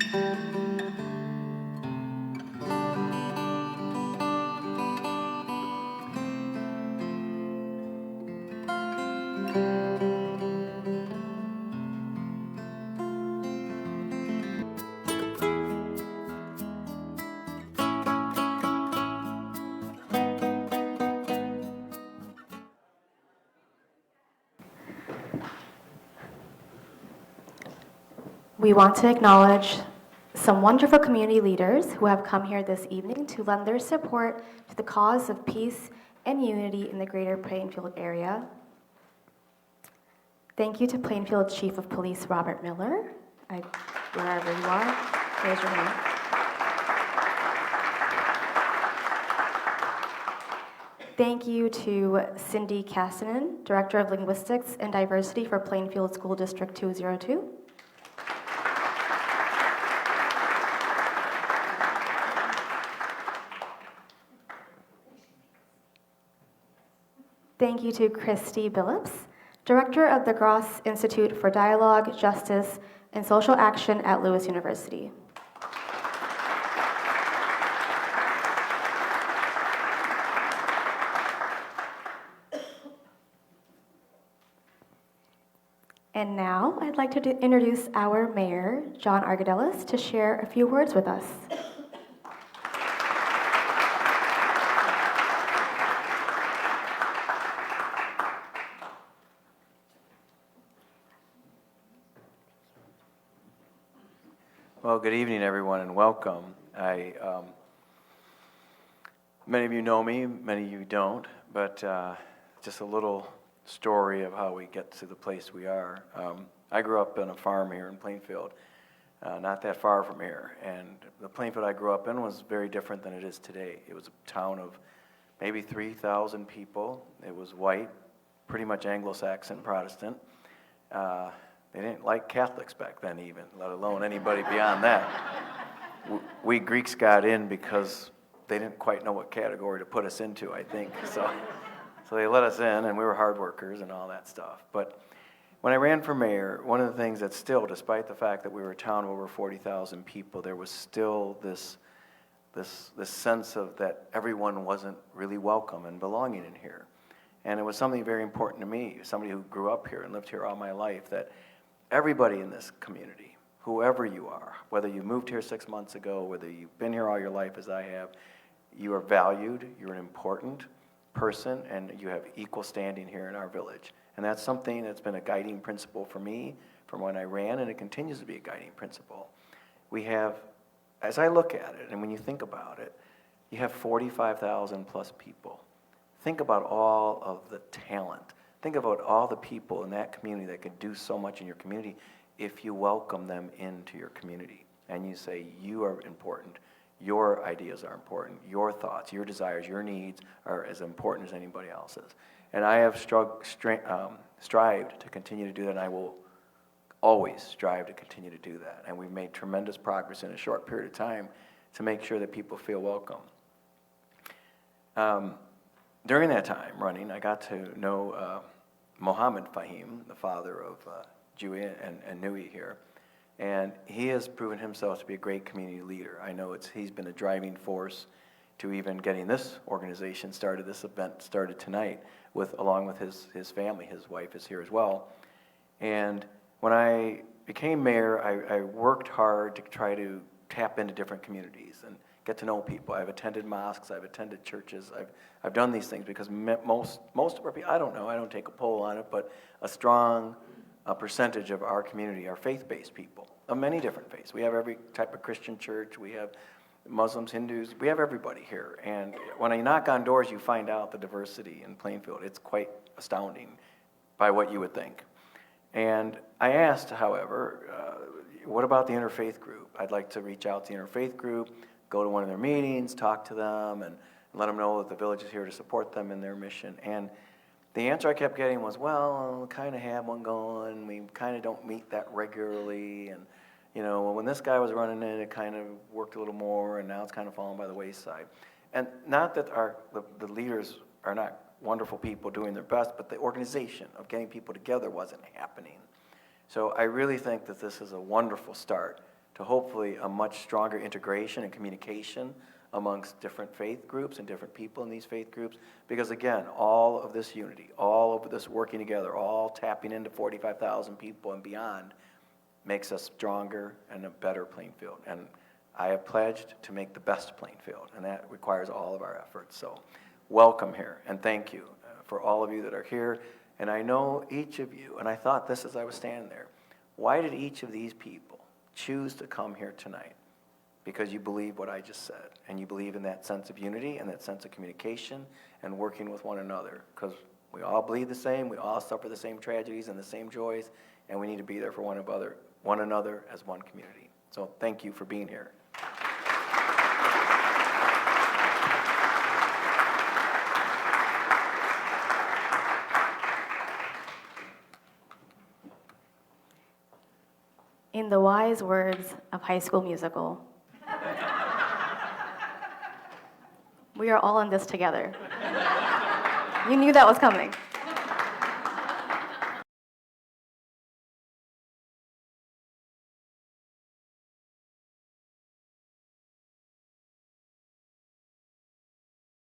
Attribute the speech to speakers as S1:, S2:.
S1: We want to acknowledge some wonderful community leaders who have come here this evening to lend their support to the cause of peace and unity in the greater Plainfield area. Thank you to Plainfield Chief of Police Robert Miller. Wherever you are, raise your hand. Thank you to Cindy Castanen, Director of Linguistics and Diversity for Plainfield School District 202. Thank you to Christy Billups, Director of the Gross Institute for Dialogue, Justice, and Social Action at Lewis University. And now I'd like to introduce our mayor, John Argoudelis, to share a few words with us.
S2: Well, good evening, everyone, and welcome. Many of you know me, many of you don't, but just a little story of how we get to the place we are. I grew up on a farm here in Plainfield, not that far from here, and the Plainfield I grew up in was very different than it is today. It was a town of maybe 3,000 people. It was white, pretty much Anglo-Saxon Protestant. They didn't like Catholics back then even, let alone anybody beyond that. We Greeks got in because they didn't quite know what category to put us into, I think. So they let us in, and we were hard workers and all that stuff. But when I ran for mayor, one of the things that still, despite the fact that we were a town of over 40,000 people, there was still this sense of that everyone wasn't really welcome and belonging in here. And it was something very important to me, somebody who grew up here and lived here all my life, that everybody in this community, whoever you are, whether you moved here 6 months ago, whether you've been here all your life as I have, you are valued, you're an important person, and you have equal standing here in our village. And that's something that's been a guiding principle for me from when I ran, and it continues to be a guiding principle. We have, as I look at it, and when you think about it, you have 45,000 plus people. Think about all of the talent. Think about all the people in that community that could do so much in your community if you welcome them into your community and you say, you are important, your ideas are important, your thoughts, your desires, your needs are as important as anybody else's. And I have strived to continue to do that, and I will always strive to continue to do that. And we've made tremendous progress in a short period of time to make sure that people feel welcome. During that time running, I got to know Mohammed Fahim, the father of Julia and Nui here, and he has proven himself to be a great community leader. I know he's been a driving force to even getting this organization started, this event started tonight, along with his family. His wife is here as well. And when I became mayor, I worked hard to try to tap into different communities and get to know people. I've attended mosques, I've attended churches, I've done these things because most of our people, I don't take a poll on it, but a strong percentage of our community are faith-based people of many different faiths. We have every type of Christian church, we have Muslims, Hindus, we have everybody here. And when you knock on doors, you find out the diversity in Plainfield. It's quite astounding by what you would think. And I asked, however, what about the interfaith group? I'd like to reach out to the interfaith group, go to one of their meetings, talk to them, and let them know that the village is here to support them in their mission. And the answer I kept getting was, well, we kind of have one going, we kind of don't meet that regularly, and when this guy was running it kind of worked a little more, and now it's kind of fallen by the wayside. And not that the leaders are not wonderful people doing their best, but the organization of getting people together wasn't happening. So I really think that this is a wonderful start to hopefully a much stronger integration and communication amongst different faith groups and different people in these faith groups. Because again, all of this unity, all of this working together, all tapping into 45,000 people and beyond makes us stronger and a better playing field. And I have pledged to make the best playing field, and that requires all of our efforts. So welcome here, and thank you for all of you that are here. And I know each of you, and I thought this as I was standing there, why did each of these people choose to come here tonight? Because you believe what I just said, and you believe in that sense of unity and that sense of communication and working with one another, because we all bleed the same, we all suffer the same tragedies and the same joys, and we need to be there for one another as one community. So thank you for being here.
S1: In the wise words of High School Musical, we are all in this together. You knew that was coming.